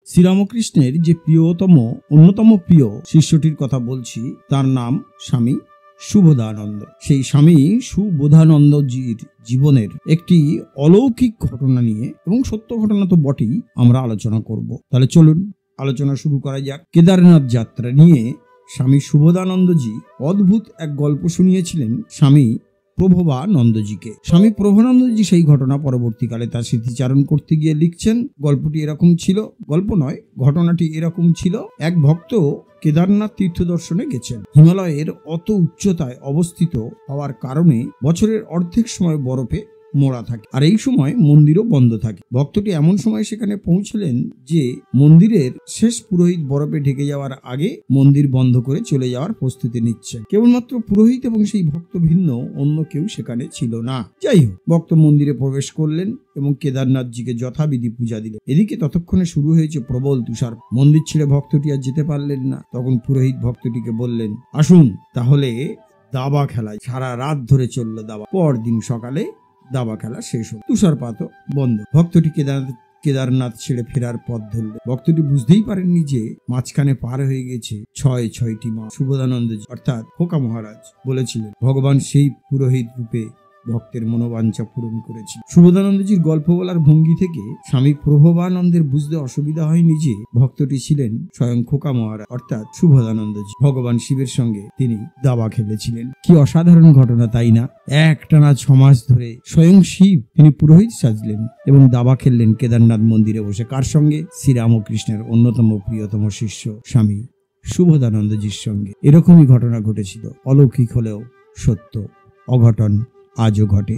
শ্রীরামকৃষ্ণের যে অন্যতম প্রিয় শিষ্যটির কথা বলছি, তার নাম স্বামী সুবোধানন্দ। সেই স্বামী সুবোধানন্দজির জীবনের একটি অলৌকিক ঘটনা নিয়ে, এবং সত্য ঘটনা তো বটেই, আমরা আলোচনা করব। তাহলে চলুন আলোচনা শুরু করা যাক। কেদারনাথ যাত্রা নিয়ে স্বামী সুবোধানন্দজি অদ্ভুত এক গল্প শুনিয়েছিলেন স্বামী প্রভবানন্দজিকে। স্বামী প্রভবানন্দজি সেই ঘটনা পরবর্তীকালে তার স্মৃতিচারণ করতে গিয়ে লিখছেন। গল্পটি এরকম ছিল, গল্প নয়, ঘটনাটি এরকম ছিল। এক ভক্ত কেদারনাথ তীর্থ দর্শনে গেছেন। হিমালয়ের অত উচ্চতায় অবস্থিত হওয়ার কারণে বছরের অর্ধেক সময় বরফে মোড়া থাকে, আর এই সময় মন্দিরও বন্ধ থাকে। ভক্তটি এমন সময় সেখানে পৌঁছলেন যে মন্দিরের শেষ পুরোহিত বরফে ঢেকে যাওয়ার আগে মন্দির বন্ধ করে চলে যাওয়ার প্রস্তুতি নিচ্ছেন। কেবলমাত্র পুরোহিত এবং সেই ভক্ত ভিন্ন অন্য কেউ সেখানে ছিল না। যাই হোক, ভক্ত মন্দিরে প্রবেশ করলেন এবং কেদারনাথজিকে যথাবিধি পূজা দিলেন। এদিকে ততক্ষণে শুরু হয়েছে প্রবল তুষার। মন্দির ছেড়ে ভক্তটি আর যেতে পারলেন না। তখন পুরোহিত ভক্তটিকে বললেন, আসুন তাহলে দাবা খেলায়। সারা রাত ধরে চলল দাবা। পরদিন সকালে দাবা খেলা শেষ হল, তুষারপাতও বন্ধ। ভক্তটি কেদারনাথ ছেড়ে ফেরার পথ ধরল। ভক্তটি বুঝতেই পারেননি যে মাঝখানে পার হয়ে গেছে ছয়টি মাস। সুবোধানন্দজি অর্থাৎ খোকা মহারাজ বলেছিলেন, ভগবান সেই পুরোহিত রূপে ভক্তের মনোবাঞ্ছা পূরণ করেছিল। সুবোধানন্দজির গল্প বলার ভঙ্গি থেকে স্বামী প্রভবানন্দের বুঝতে অসুবিধা হয়নি যে ভক্তটি ছিলেন স্বয়ং খোকা মহারাজ অর্থাৎ সুবোধানন্দজি। ভগবান শিবের সঙ্গে তিনি দাবা খেলেছিলেন। কি অসাধারণ ঘটনা, তাই না? একটানা 6 মাস ধরে স্বয়ং শিব তিনি পুরোহিত সাজলেন এবং দাবা খেললেন কেদারনাথ মন্দিরে বসে। কার সঙ্গে? শ্রীরামকৃষ্ণের অন্যতম প্রিয়তম শিষ্য স্বামী সুবোধানন্দজির সঙ্গে। এরকমই ঘটনা ঘটেছিল। অলৌকিক হলেও সত্য, অঘটন আজও ঘটে।